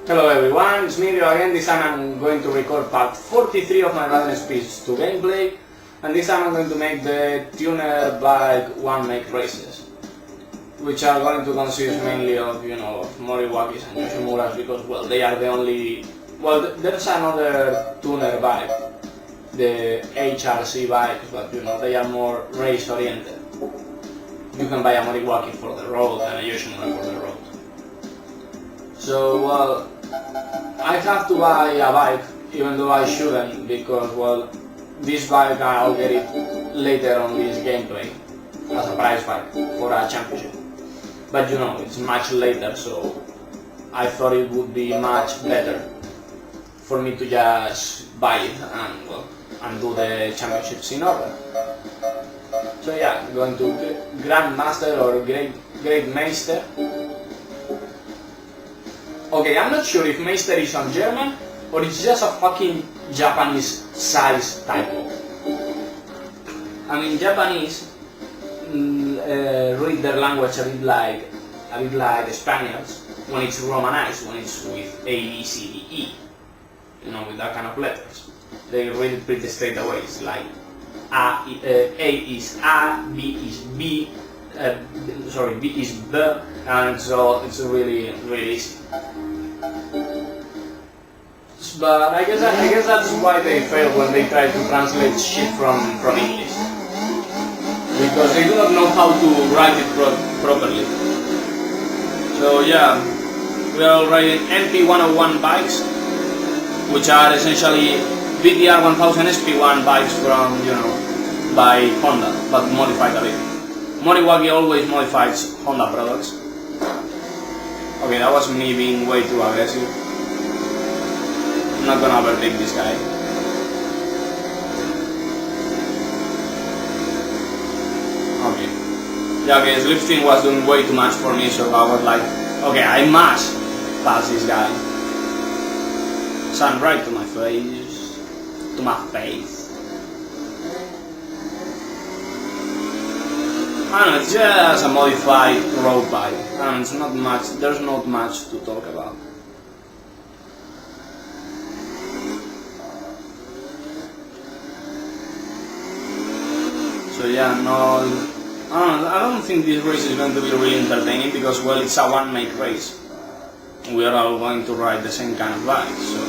Hello everyone, it's me again. This time I'm going to record part 43 of my riding speech to gameplay, and this time I'm going to make the tuner bike one-make races, which are going to consist mainly of, Moriwakis and Yoshimuras, because, well, they are the only... Well, there's another tuner bike, the HRC bikes, but, they are more race-oriented. You can buy a Moriwaki for the road and a Yoshimura for the road. So, well, I have to buy a bike, even though I shouldn't, because, well, this bike I'll get it later on this gameplay as a prize bike for a championship. But it's much later, so I thought it would be much better for me to just buy it and, well, and do the championships in order. So yeah, I'm going to Grandmaster or Great Meister. Okay, I'm not sure if Meister is on German or it's just a fucking Japanese size typo. I mean, Japanese read their language a bit like Spaniards when it's Romanized, when it's with A, B, C, D, E, with that kind of letters. They read it pretty straight away. It's like A is A, B is B, B is B, and so it's really easy. But I guess that's why they fail when they try to translate shit from English, because they do not know how to write it properly. So yeah, we are riding LP043 bikes, which are essentially VTR 1000 SP1 bikes from by Honda, but modified a bit. Moriwaki always modifies Honda products. Okay, that was me being way too aggressive. I'm not gonna overtake this guy. Okay. Yeah, okay, slipstream was doing way too much for me, so I was like, okay, I must pass this guy. Sun right to my face. To my face. I don't know, it's just a modified road bike, and it's not much, there's not much to talk about. So yeah, no, I don't think this race is going to be really entertaining because, well, it's a one-make race. We are all going to ride the same kind of bike, so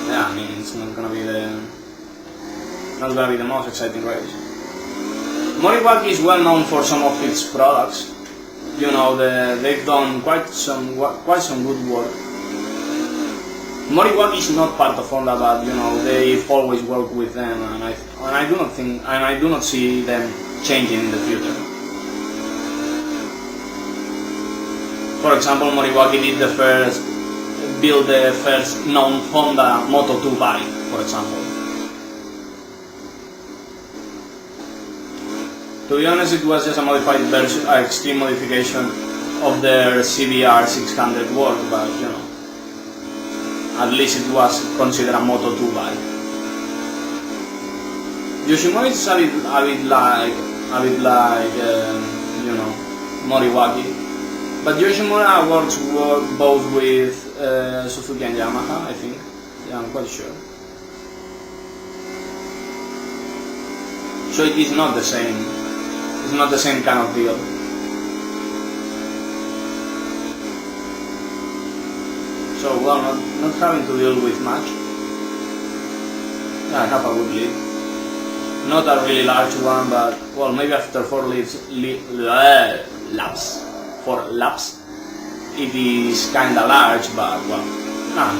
yeah, I mean, it's not gonna be the most exciting race. Moriwaki is well known for some of its products. They've done quite some good work. Moriwaki is not part of Honda, but they've always worked with them, and I do not see them changing in the future. For example, Moriwaki did build the first known Honda Moto 2 bike, for example. To be honest, it was just a modified version, extreme modification of their CBR 600 work, but at least it was considered a Moto 2 bike. Yoshimura is a bit like Moriwaki, but Yoshimura works both with Suzuka and Yamaha, I think. Yeah, I'm quite sure. So it is not the same. It's not the same kind of deal. So, well, not having to deal with much. Yeah, I have a good lead. Not a really large one, but, well, maybe after 4 laps, it is kinda large, but, well, no,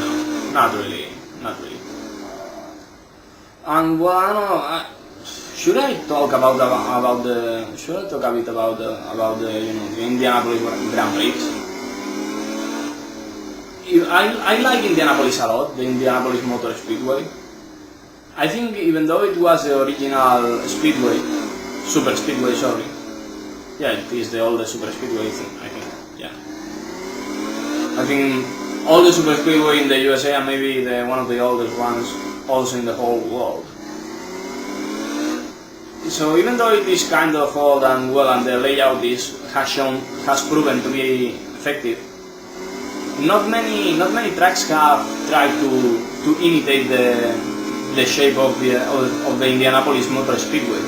not really. And, well, I don't know, should I talk about the Indianapolis Grand Prix? I like Indianapolis a lot, the Indianapolis Motor Speedway. I think even though it was the original speedway, super speedway, sorry. Yeah, it is the oldest super speedway thing, I think, yeah. I think all the super speedway in the USA and maybe one of the oldest ones also in the whole world. So even though it is kind of old and, well, and the layout has proven to be effective, not many tracks have tried to imitate the shape of the Indianapolis Motor Speedway,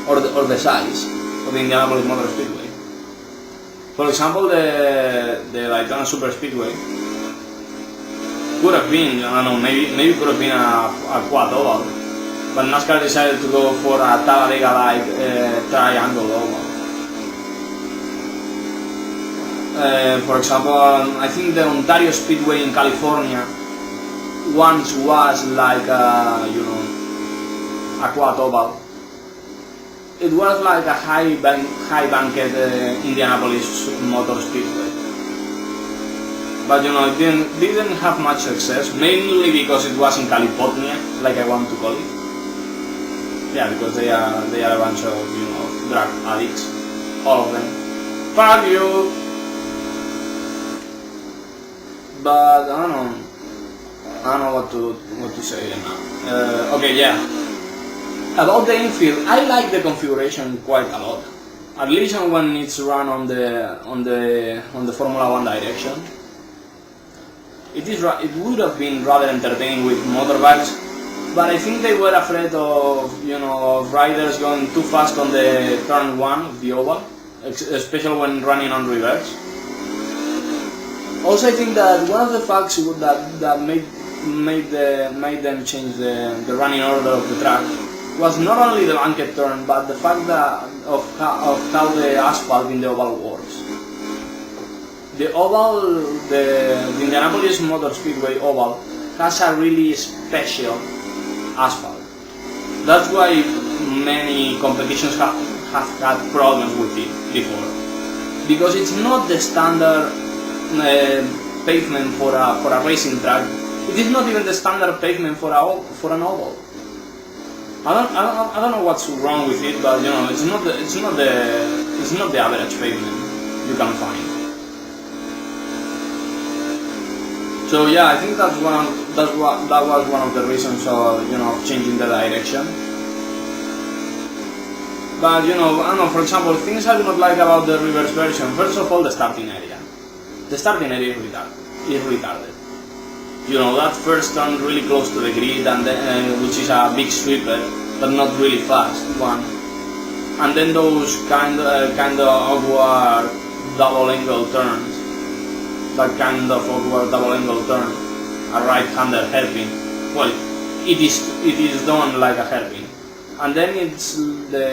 or the size of the Indianapolis Motor Speedway. For example, the Daytona Super Speedway could have been, I don't know, maybe could have been a quad oval, but NASCAR decided to go for a Talladega-like triangle oval. For example, I think the Ontario Speedway in California once was like a quad oval. It was like a high banked Indianapolis Motor Speedway, but it didn't have much success, mainly because it was in California, like I want to call it. Yeah, because they are a bunch of drug addicts, all of them. Fuck you. But I don't know what to say now. Okay, yeah. About the infield, I like the configuration quite a lot. At least when it's run on the Formula 1 direction. It would have been rather entertaining with motorbikes, but I think they were afraid of riders going too fast on the turn 1 of the oval, especially when running on reverse. Also, I think that one of the facts that made them change the running order of the track was not only the banked turn, but the fact of how the asphalt in the oval works. The oval, the Indianapolis Motor Speedway oval, has a really special asphalt. That's why many competitions have had problems with it before, because it's not the standard pavement for a racing track. It is not even the standard pavement for an oval. I don't know what's wrong with it, but it's not the average pavement you can find. So yeah, I think that was one of the reasons of changing the direction. But I don't know, for example, things I do not like about the reverse version. First of all, the starting area. The starting area is retarded. That first turn really close to the grid, and then, which is a big sweeper, but not really fast one. And then those kind of awkward double angle turns. That kind of awkward double angle turn, a right-hander hairpin. Well, it is done like a hairpin. And then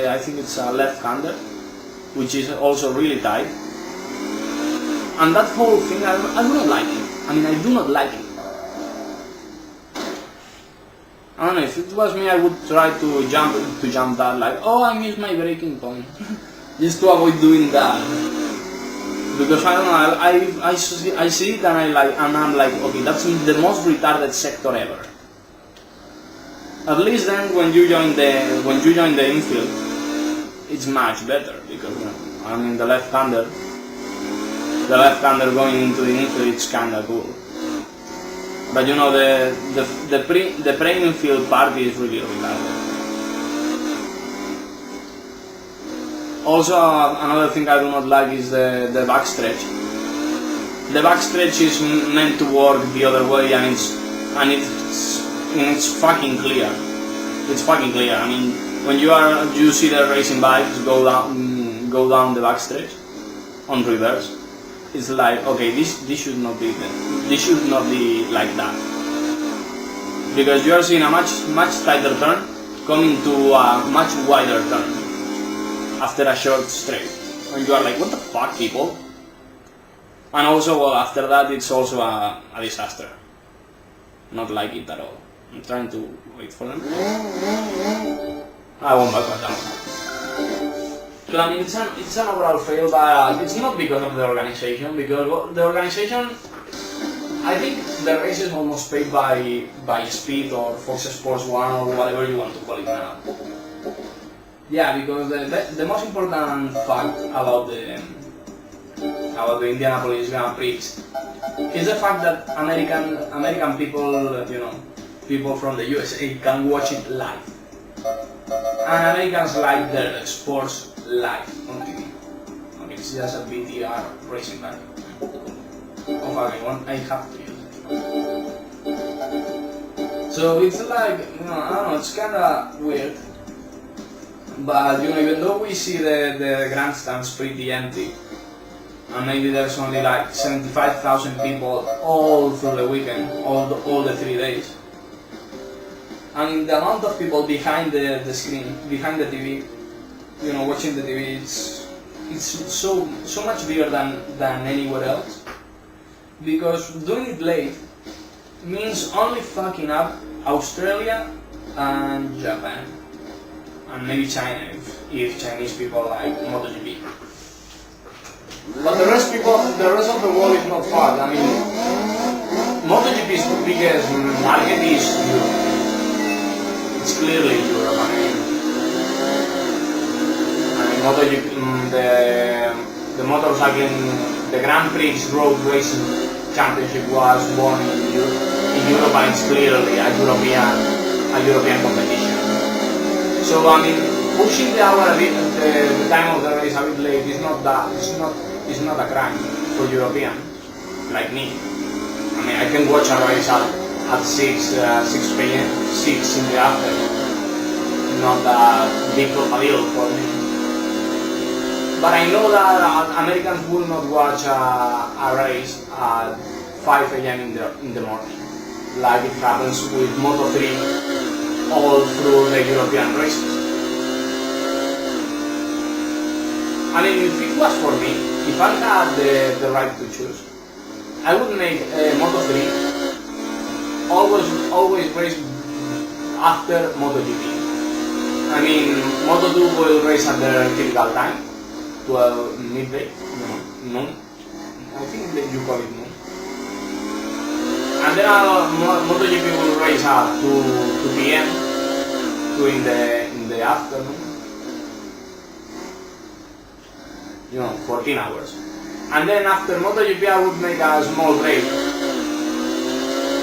I think it's a left-hander, which is also really tight. And that whole thing, I do not like it. I mean, I do not like it. I don't know, if it was me, I would try to jump that, like, oh, I missed my braking point, just to avoid doing that. Because I don't know, I see it and I'm like, okay, that's the most retarded sector ever. At least then, when you join the infield, it's much better, because I mean the left-hander going into the infield, it's kinda cool. But the pre-infield part is really retarded. Also, another thing I do not like is the backstretch. The backstretch is meant to work the other way, and it's fucking clear. It's fucking clear. I mean, when you see the racing bikes go down the backstretch on reverse, it's like, okay, this should not be there. This should not be like that, because you are seeing a much tighter turn coming to a much wider turn after a short straight, and you are like, what the fuck, people? And also, well, after that, it's also a disaster. Not like it at all. I'm trying to wait for them. I won't back down. So I mean, it's an overall fail, but it's not because of the organization, because the organization, I think the race is almost paid by Speed or Fox Sports 1 or whatever you want to call it now. Yeah, because the most important fact about the Indianapolis Grand Prix is the fact that American people, people from the USA can watch it live. And Americans like their sports live on TV. Okay, it's just a BTR racing bike. of everyone, I have to use it. So it's like, you know, I don't know, it's kinda weird. But you know, even though we see the grandstands pretty empty, and maybe there's only like 75,000 people all through the weekend, all the 3 days. And the amount of people behind the screen, behind the TV, you know, watching the TV, it's so much bigger than anywhere else. Because doing it late means only fucking up Australia and Japan, and maybe China if Chinese people like MotoGP. But the rest of the world is not far. I mean, MotoGP's biggest market is Europe. It's clearly Europe. I mean MotoGP, the motorcycling, the Grand Prix Road Racing Championship was won in Europe, and it's clearly a European competition. So I mean, pushing the hour a bit, the time of the race a bit late is not a crime for European like me. I mean, I can watch a race at 6 p.m., 6 in the afternoon. Not a big of a deal for me. But I know that Americans will not watch a race at 5 a.m. in the morning, like it happens with Moto3 all through the European races. I mean, if it was for me, if I had the right to choose, I would make Moto3 always race after MotoGP. I mean, Moto2 will race at their typical time, 12 midday, noon. I think that you call it noon. And then MotoGP will race at 2 p.m. 2 in the afternoon. You know, 14 hours. And then after MotoGP I would make a small break,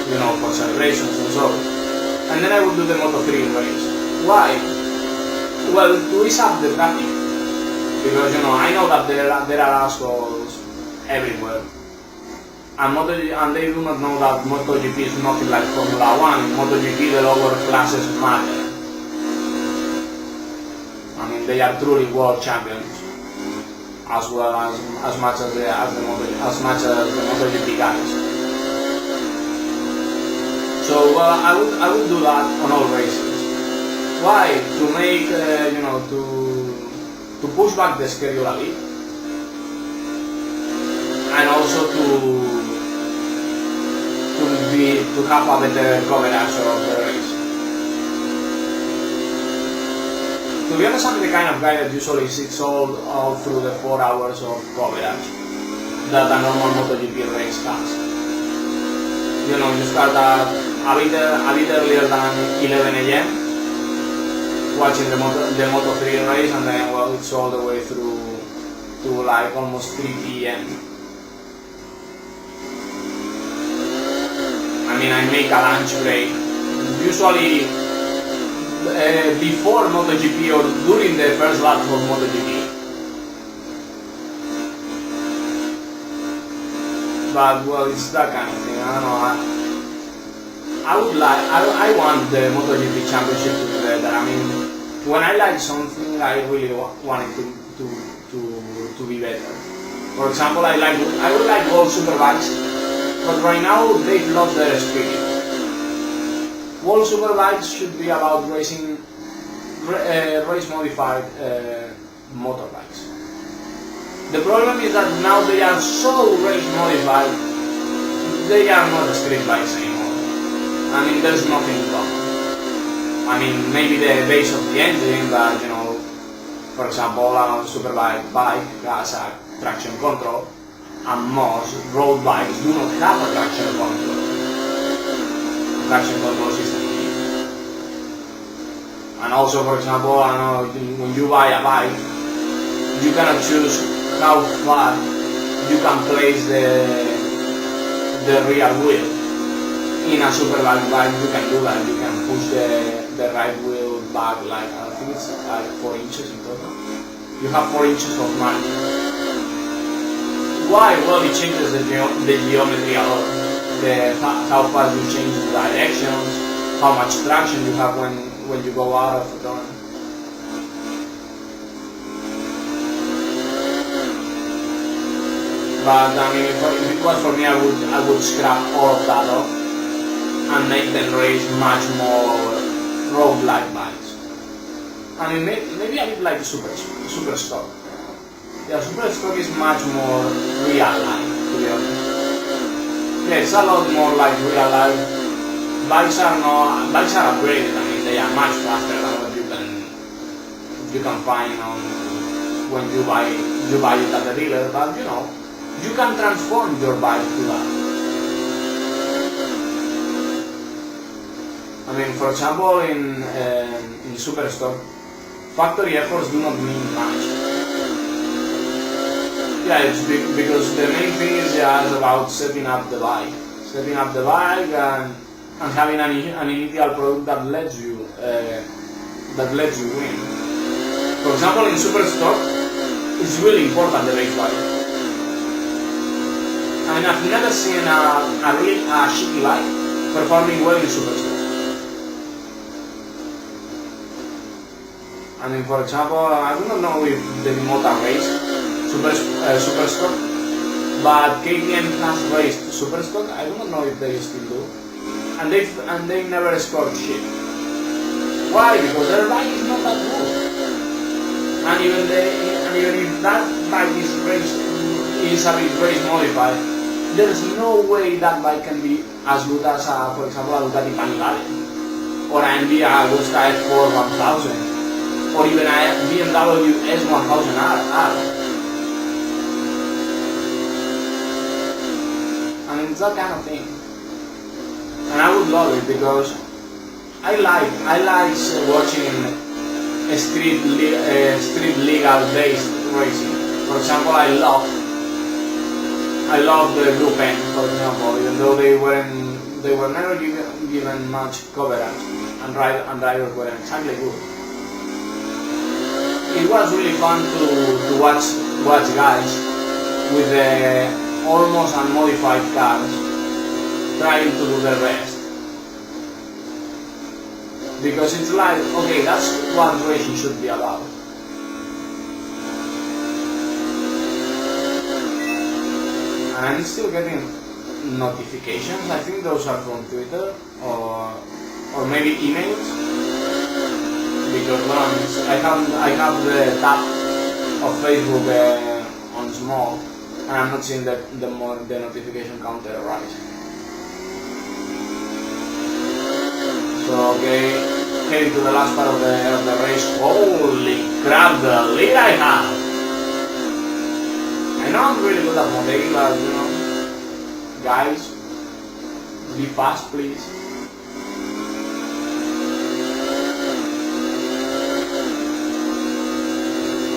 you know, for celebrations and so on. And then I would do the Moto3 race. Why? Well, to ease up the traffic, because you know, I know that there are assholes everywhere. And they do not know that MotoGP is nothing like Formula 1. In MotoGP the lower classes matter. I mean, they are truly world champions, as well as much as the MotoGP guys. So I would do that on all races. Why? To make you know, to push back the schedule a bit, and also to have a better coverage of the race. To be honest, I'm the kind of guy that usually sits all through the 4 hours of coverage that a normal MotoGP race has. You know, you start a bit earlier than 11 a.m. watching the Moto3 race, and then, well, it's all the way through to like almost 3 p.m. I mean, I make a lunch break, usually before MotoGP or during the first lap of MotoGP. But well, it's that kind of thing. I don't know. I want the MotoGP championship to be better. I mean, when I like something, I really want it to be better. For example, I would like World Superbikes, but right now they've lost their spirit. World Superbikes should be about racing race modified motorbikes. The problem is that now they are so race modified, they are not street bikes anymore. I mean, there's nothing wrong. I mean, maybe the base of the engine, but you know, for example, a superbike bike has a traction control, and most road bikes do not have a traction control system. And also, for example, I know when you buy a bike, you cannot choose how far you can place the rear wheel. In a superbike bike, you can do that. You can push the right wheel back, like I think it's like 4 inches in total. You have 4 inches of margin. Why? Well, it changes the geometry a lot. How fast you change the directions, how much traction you have when you go out of the turn. But I mean, if it was for me, I would scrap all of that off and make them race much more road-like bikes. I mean, maybe a bit like super stock. Yeah, super stock is much more real-life, to be honest. Yeah, it's a lot more like real-life. Bikes are upgraded. I mean, they are much faster than what you can find on when you buy it at the dealer. But you know, you can transform your bike to that. I mean, for example, in Superstock, factory efforts do not mean much. Yeah, it's because the main thing is just about setting up the bike and having an initial product that lets you win. For example, in Superstock, it's really important the base value. I mean, I've never seen a really shitty bike performing well in Superstock. I mean, for example, I do not know if the Motegi race Superstock, but KTM has raced Superstock. I do not know if they still do, and they never scored shit. Why? Because their bike is not that good, and even if that bike is a bit race modified, there is no way that bike can be as good as, for example, a Ducati Panigale, or an Nvidia Agusta F4 1000, or even a BMW S1000R. I mean, it's that kind of thing, and I would love it because I like watching street legal based racing. For example, I love the Blue Pen, for example, even though they were never given much coverage and riders weren't exactly good. It was really fun to watch guys with almost unmodified cars trying to do the rest. Because it's like, okay, that's what racing should be about. And I'm still getting notifications. I think those are from Twitter or maybe emails. Because I have the tab of Facebook on small, and I'm not seeing the notification counter rise. So okay, heading to the last part of the race. Holy crap, the lead I have! I know I'm really good at Motegi, but you know, guys, be fast, please.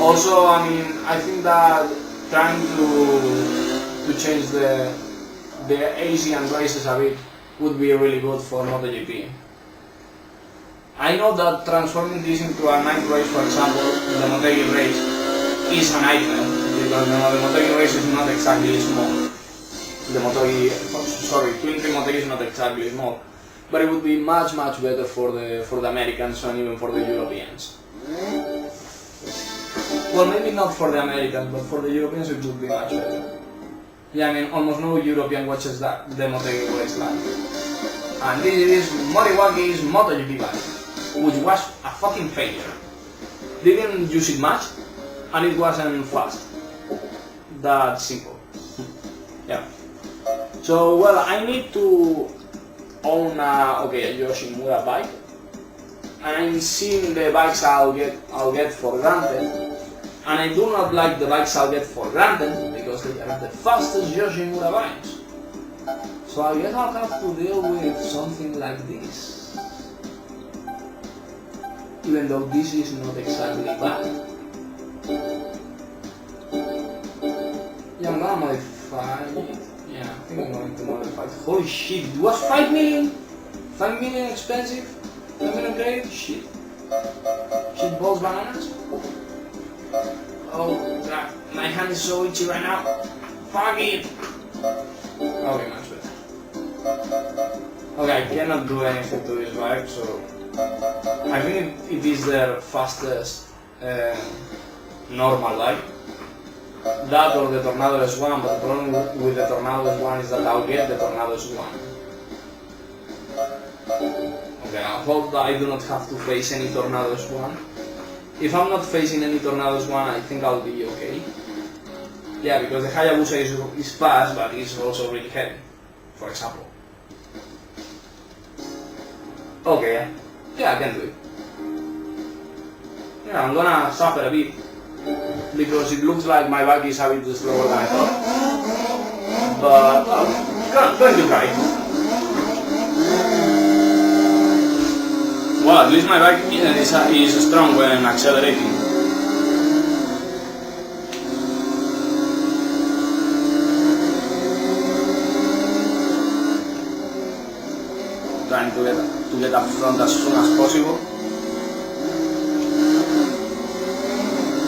Also, I mean, I think that trying to change the Asian races a bit would be really good for MotoGP. I know that transforming this into a night race, for example, the Motegi race, is a nightmare because the Motegi race is not exactly small. Twin Trim Motegi is not exactly small, but it would be much better for the Americans and even for the Europeans. Well, maybe not for the Americans, but for the Europeans it would be much better. Yeah, I mean, almost no European watches the Motegi race live. And this is Moriwaki's MotoGP bike, which was a fucking failure. Didn't use it much, and it wasn't fast. That simple. Yeah. So, well, I need to own a Yoshimura bike. I'm seeing the bikes I'll get for granted. And I do not like the bikes I'll get for granted because they are the fastest Yoshimura bikes. So I guess I'll have to deal with something like this. Even though this is not exactly bad. Yeah, I'm gonna modify it. Yeah, I think I'm going to modify it. Holy shit, it was 5 million? 5 million expensive? 5 million great? Shit. Shit balls bananas? Oh god, my hand is so itchy right now. Fuck it! Okay, much better. Okay, I cannot do anything to this bike, so I think it is their fastest normal bike. That or the Tornado S1, but the problem with the Tornado S1 is that I'll get the Tornado S1. Okay, I hope that I do not have to face any Tornado S1. If I'm not facing any Tornado S1, I think I'll be okay. Yeah, because the Hayabusa is fast, but it's also really heavy, for example. Okay, yeah, I can do it. Yeah, I'm gonna suffer a bit, because it looks like my bike is a bit slower than I thought. But, well, going to try. Well, at least my bike is strong when accelerating. Trying to get up front as soon as possible.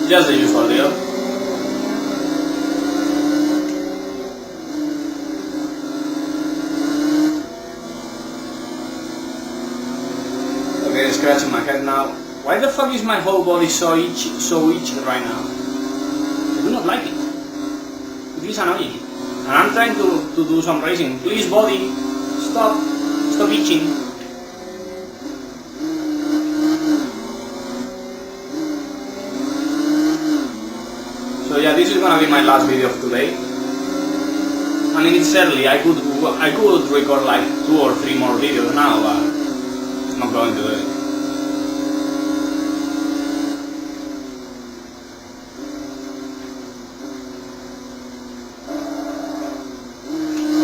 Just the usual deal. Okay, scratching my head now. Why the fuck is my whole body so itchy right now? I do not like it. It is annoying. And I'm trying to do some racing. Please, body, stop itching. So yeah, this is gonna be my last video of today. I mean, it's early. I could record like 2 or 3 more videos now, but I'm not going to do it.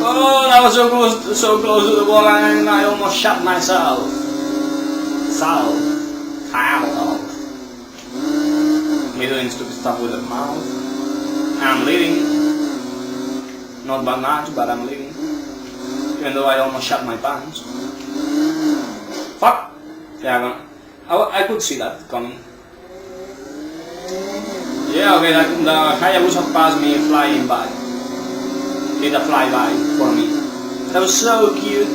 Oh, that was so close to the wall, and I almost shot myself. Me doing stupid stuff with the mouth. And I'm leaving. Not by much, but I'm leaving. Even though I almost shot my pants. Fuck! Yeah, I could see that coming. Yeah, okay, the Hayabusa passed me flying by. Did a flyby for me. That was so cute.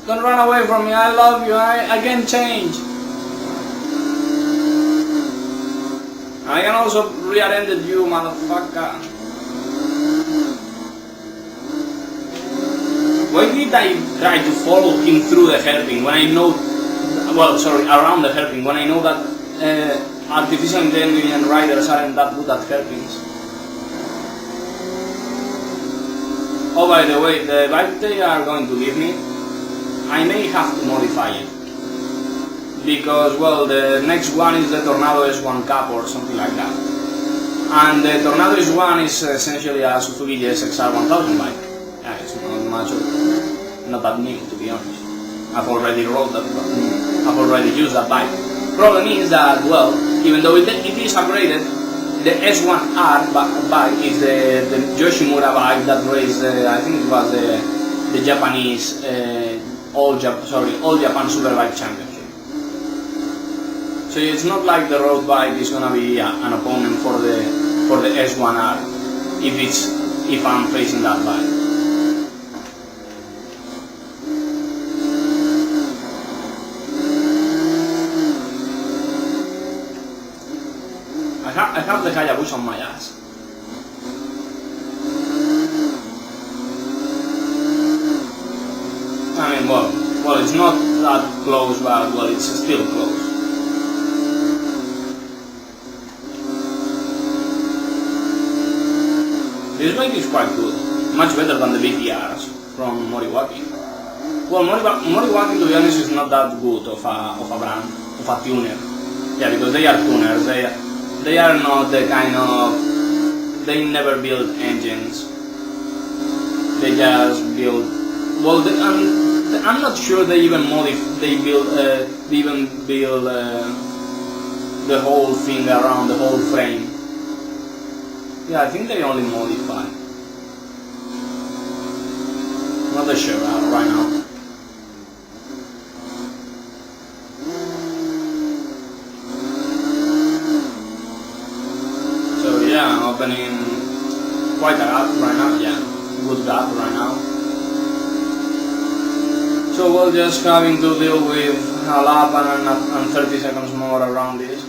Don't run away from me, I love you, I can change. I can also rear-ended you, motherfucker. Why did I try to follow him through the hairpin when I know, well, sorry, around the hairpin, when I know that artificial intelligent riders aren't that good at hairpins? Oh, by the way, the bike they are going to give me, I may have to modify it. Because, well, the next one is the Tornado S1 Cup or something like that. And the Tornado S1 is essentially a Suzuki SXR 1000 bike. Yeah, it's not that new, to be honest. I've already rode that, I've already used that bike. Problem is that, well, even though it is upgraded, the S1R bike is the Yoshimura bike that raced, I think it was the Japanese All Japan Superbike Championship. So it's not like the road bike is gonna be an opponent for the S1R if I'm facing that bike. I have the Hayabusa on my ass. I mean, well, it's not that close, but well, it's still close. This bike is quite good, much better than the BTRs from Moriwaki. Well, Moriwaki, to be honest, is not that good of a brand, of a tuner. Yeah, because they are tuners. They are not the kind of. They never build engines. They just build. Well, I'm not sure they even build the whole thing around the whole frame. Yeah, I think they only modify. Not sure right now. So yeah, I'm opening that right now. So we're just having to deal with a lap and 30 seconds more around this.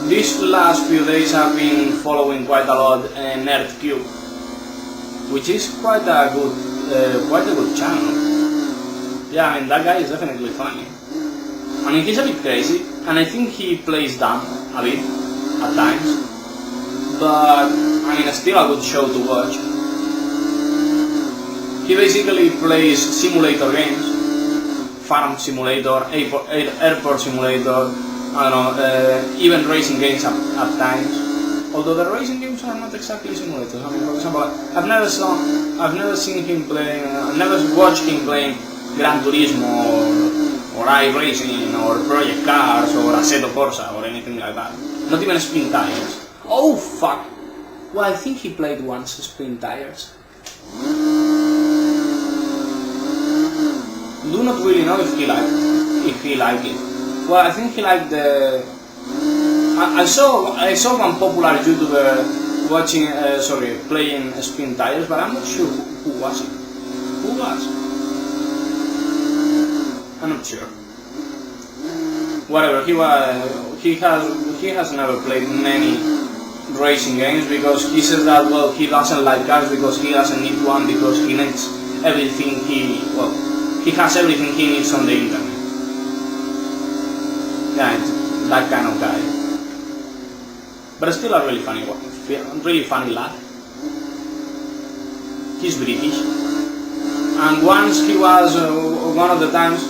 These last few days I've been following quite a lot Nerd Cube, which is quite a good channel. Yeah, I mean that guy is definitely funny. I mean he's a bit crazy, and I think he plays dumb a bit at times, but I mean it's still a good show to watch. He basically plays simulator games, farm simulator, airport simulator, I don't know, even racing games at times. Although the racing games are not exactly simulators. I mean, for example, I've never seen him playing. I've never watched him playing Gran Turismo or iRacing or Project Cars or Assetto Corsa or anything like that. Not even Spin Tires. Oh fuck! Well, I think he played once Spin Tires. Do not really know if he liked it. Well, I think he liked the. I saw one popular YouTuber watching, playing Spin Tires, but I'm not sure who was it. Who was? I'm not sure. Whatever, he has never played many racing games because he says that he doesn't like cars because he doesn't need one because he needs everything he has everything he needs on the internet. Yeah, it's that kind of guy. But still a really funny lad. He's British. And once he was, one of the times,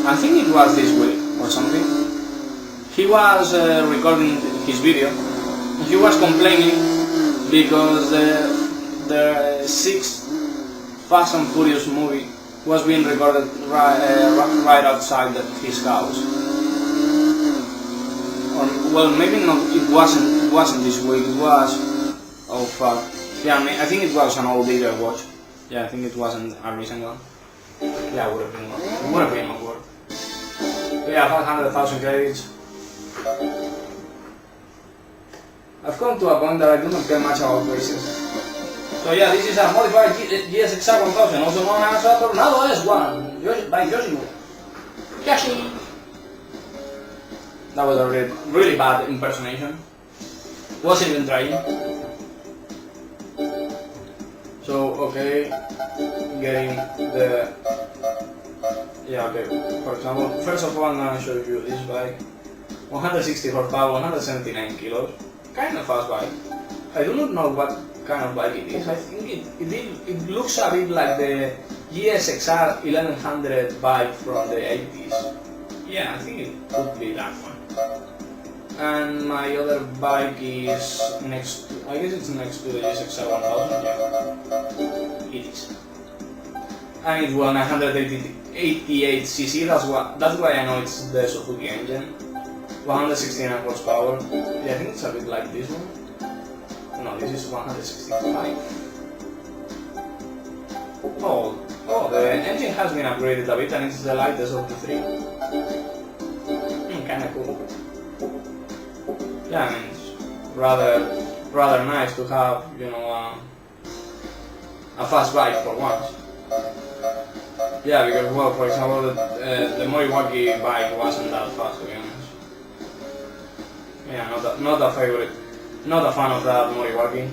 I think it was this week or something, he was recording his video. He was complaining because the 6th Fast and Furious movie was being recorded right outside his house. Well, maybe not. It wasn't this week. It was. Oh fuck. Yeah, I think it was an old video I watched. Yeah, I think it wasn't a recent one. Yeah, it would have been awkward. But yeah, 500,000 credits. I've come to a point that I do not care much about races. So yeah, this is a modified GSXR 1000, also known as a Tornado S1 by Yoshimura. Yoshi! That was a really bad impersonation. Wasn't even trying. So, okay, getting the... Yeah, okay, for example, first of all I'm gonna show you this bike. 160 horsepower, 179 kilos. Kind of fast bike. I do not know what kind of bike it is. I think it looks a bit like the GSXR 1100 bike from the 80s. Yeah, I think it could be that one. And my other bike is next to, I guess it's next to the GSXR 1000, yeah. It is. And it's 188cc, that's why I know it's the Suzuki engine. 169 horsepower. Yeah, I think it's a bit like this one. No, this is 165. Oh, the engine has been upgraded a bit and it's the lightest of the three. Kinda cool. Yeah, I mean, it's rather nice to have, you know, a fast bike for once. Yeah, because, well, for example, the Moriwaki bike wasn't that fast, to be honest. Yeah, not a fan of that Moriwaki.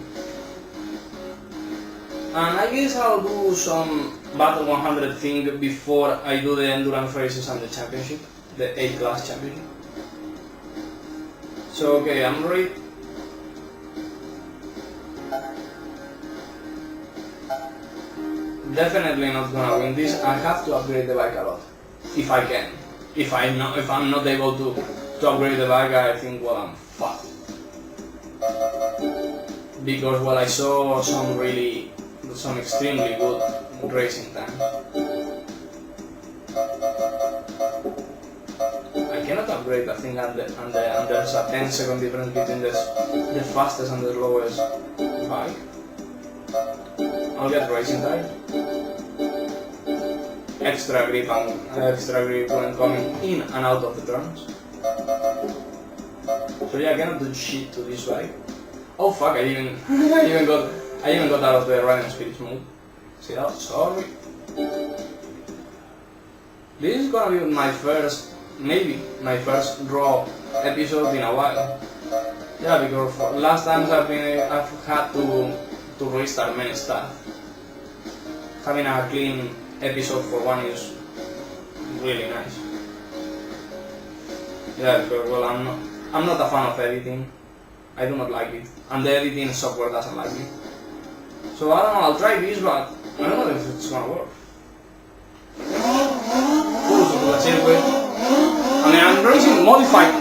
And I guess I'll do some Battle 100 thing before I do the endurance races and the championship, the A-class championship. So okay, I'm ready. Definitely not gonna win this. I have to upgrade the bike a lot, if I can. If I'm not able to upgrade the bike, I think, well, I'm fucked. Because, well, I saw some extremely good racing times. I cannot upgrade the thing, and there's a 10-second difference between the fastest and the slowest bike. I'll get racing tires. extra grip when coming in and out of the turns. So yeah, I cannot do shit to this bike. Oh fuck! I even got out of the riding speed mode. See that? Sorry. This is gonna be maybe my first raw episode in a while. Yeah, because for last times I've had to restart many stuff. Having a clean episode for one is really nice. Yeah, because well, I'm not a fan of editing. I do not like it, and the editing software doesn't like it. So I don't know. I'll try this, but I don't know if it's gonna work. I mean, I'm racing modified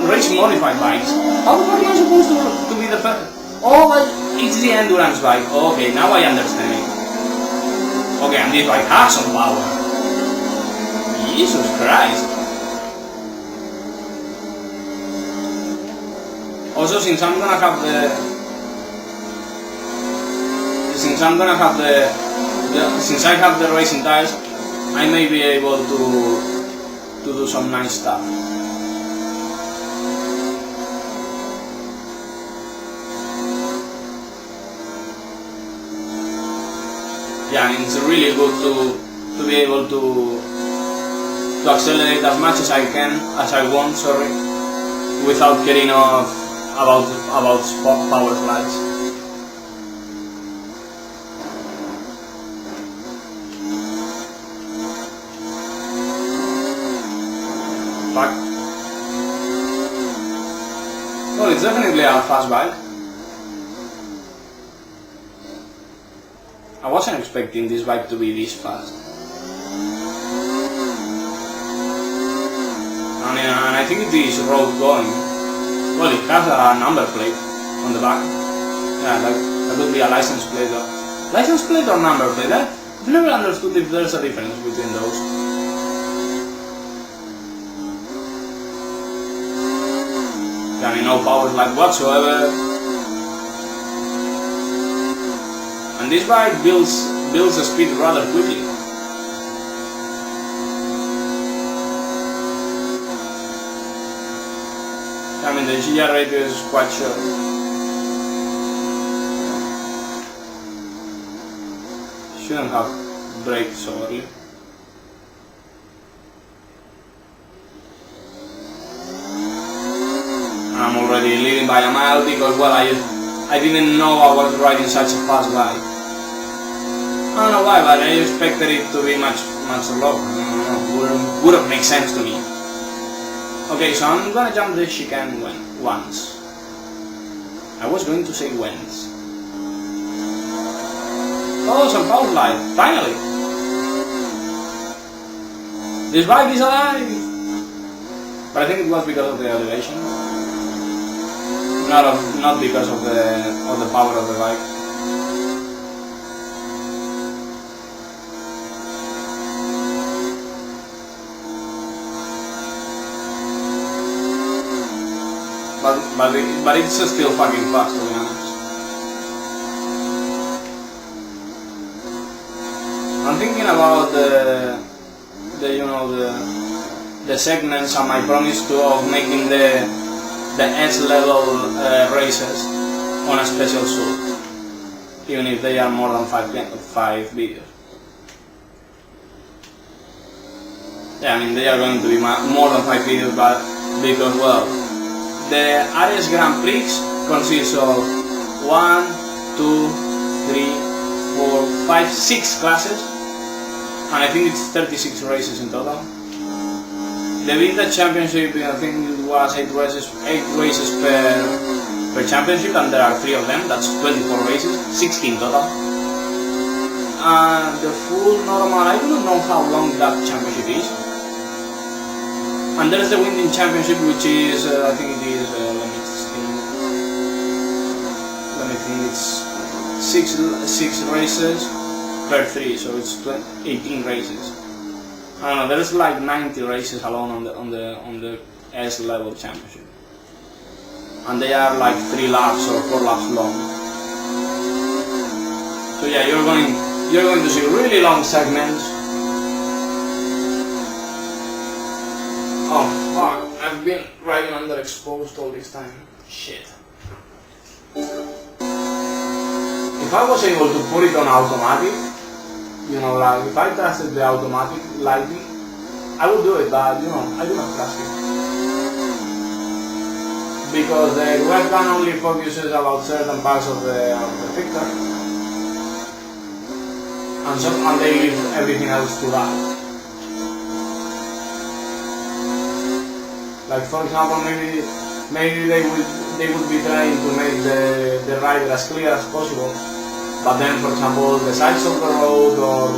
bikes. How the fuck am I supposed to be the first? Oh, it's the endurance bike. Okay, now I understand it. Okay, and this bike has some power. Jesus Christ. Also, since I have the racing tires, I may be able to do some nice stuff. Yeah, I mean, it's really good to be able to accelerate as much as I want, sorry, without getting off about power slides. Fuck. Well, it's definitely a fast bike. I wasn't expecting this bike to be this fast. And I think it is road going. Well, it has a number plate on the back. Yeah, that would be a license plate. License plate or number plate? I've never understood if there's a difference between those. I mean, no power slide whatsoever. And this bike builds the speed rather quickly. I mean, the GR rate is quite short. Shouldn't have braked so early. I'm already leading by a mile because, well, I didn't know I was riding such a fast bike. I don't know why, but I expected it to be much slower. I don't know, wouldn't make sense to me. Okay, so I'm gonna jump the chicane once. I was going to say whens. Oh, some power slide, finally! This bike is alive! But I think it was because of the elevation. Not because of the power of the bike. But it's still fucking fast, to be honest. I'm thinking about the segments and my promise of making the S-level races on a special suit, even if they are more than 5 videos. Yeah, I mean, they are going to be more than 5 videos, but because, well, the RS Grand Prix consists of 1, 2, 3, 4, 5, 6 classes, and I think it's 36 races in total. The Vintage Championship, I think it was 8 races per championship, and there are 3 of them, that's 24 races, 16 total. And the full normal, I do not know how long that championship is. And there's the Winding Championship, which is, I think it is, let me think, it's 6 races per 3, so it's 18 races. I don't know, there's like 90 races alone on the S level championship, and they are like 3 laps or 4 laps long. So yeah, you're going to see really long segments, I've been riding underexposed all this time. Shit. If I was able to put it on automatic, you know, like if I trusted the automatic lighting, I would do it, but you know, I do not trust it. Because the webcam only focuses about certain parts of the picture, and they leave everything else to that. Like for example, maybe they would be trying to make the rider as clear as possible, but then for example the sides of the road or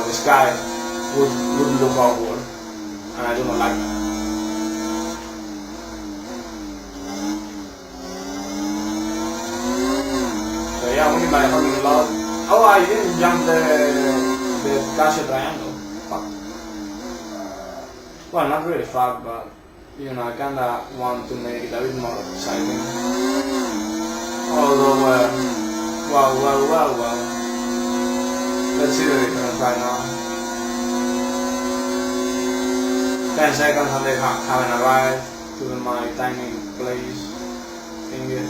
the sky would look awkward, and I do not like that. So yeah, we might have a lot. Oh, I didn't jump the Casio triangle. Fuck. Well, not really fuck, but you know, I kinda want to make it a bit more exciting. Although, well. Let's see the difference right now. 10 seconds and they haven't arrived to my timing place thingy.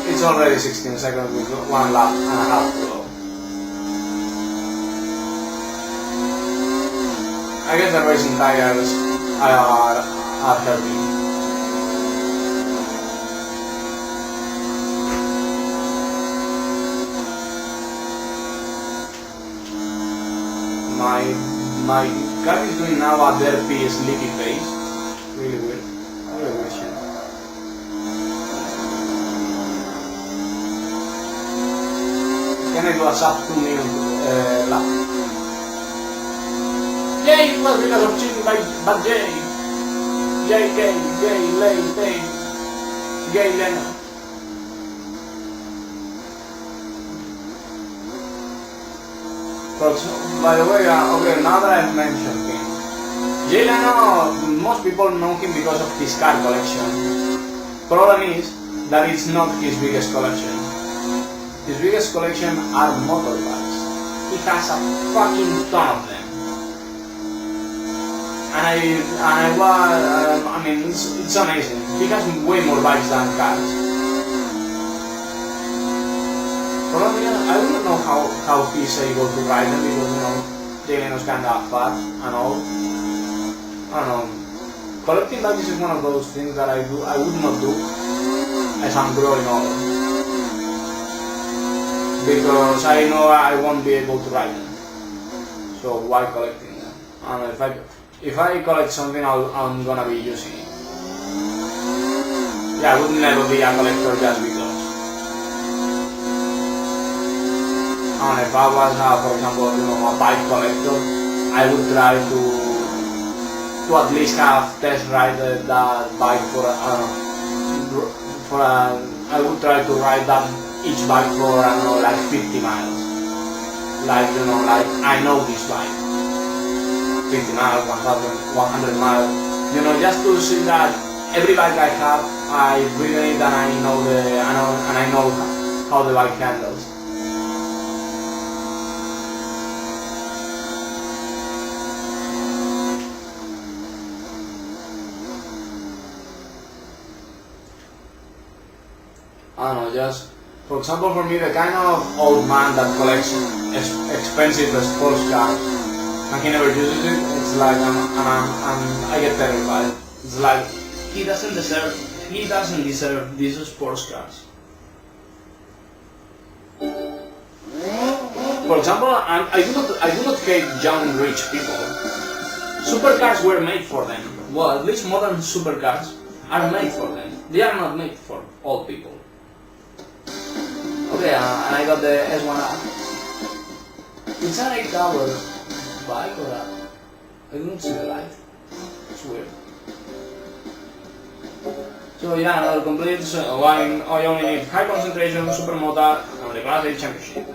It's already 16 seconds with 1 lap and a half to go. I guess the racing tires are helping. My car is doing now a derpy sleepy face. Really weird. Really weird shit. Can I do a sub 2 minute lap? Yay! It was because of cheating by Jay! Gay, Leno. By the way, okay, now that I've mentioned him, Jay Leno, most people know him because of his car collection. Problem is that it's not his biggest collection. His biggest collection are motorbikes. He has a fucking ton of them. I mean, it's amazing. He has way more bikes than cars. Probably, I don't know how he's able to ride them because, you know, Jay Leno's kinda fat and all. I don't know. Collecting bikes is one of those things that I would not do as I'm growing older. Because I know I won't be able to ride them. So why collecting them? I don't know, if I collect something, I'm gonna be using it. Yeah, I would never be a collector just because. And if I was, for example, you know, a bike collector, I would try to at least have test ride that bike I would try to ride that each bike for, I don't know, like 50 miles. Like, you know, like, I know this bike. 50 miles, 100 miles, you know, just to see that every bike I have, I read it and I know how the bike handles. I don't know, just, for example, for me, the kind of old man that collects expensive sports cars, and he never uses it, it's like, I get terrified. It's like, he doesn't deserve these sports cars. For example, I do not hate young rich people. Supercars were made for them. Well, at least modern supercars are made for them. They are not made for old people. Okay, and I got the S1R. It's an 8-hour bike or a... I don't see the light. It's weird. So yeah, another complete. So I only need high concentration, supermotor, and the Class A championship.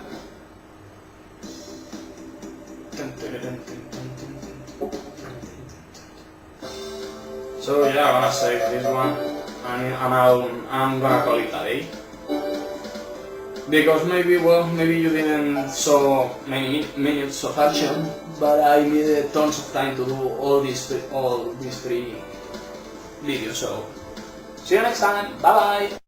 So yeah, I'm gonna save this one, and I'm gonna call it a day. Because maybe you didn't saw many minutes of action, but I needed tons of time to do all these three videos. So see you next time. Bye bye.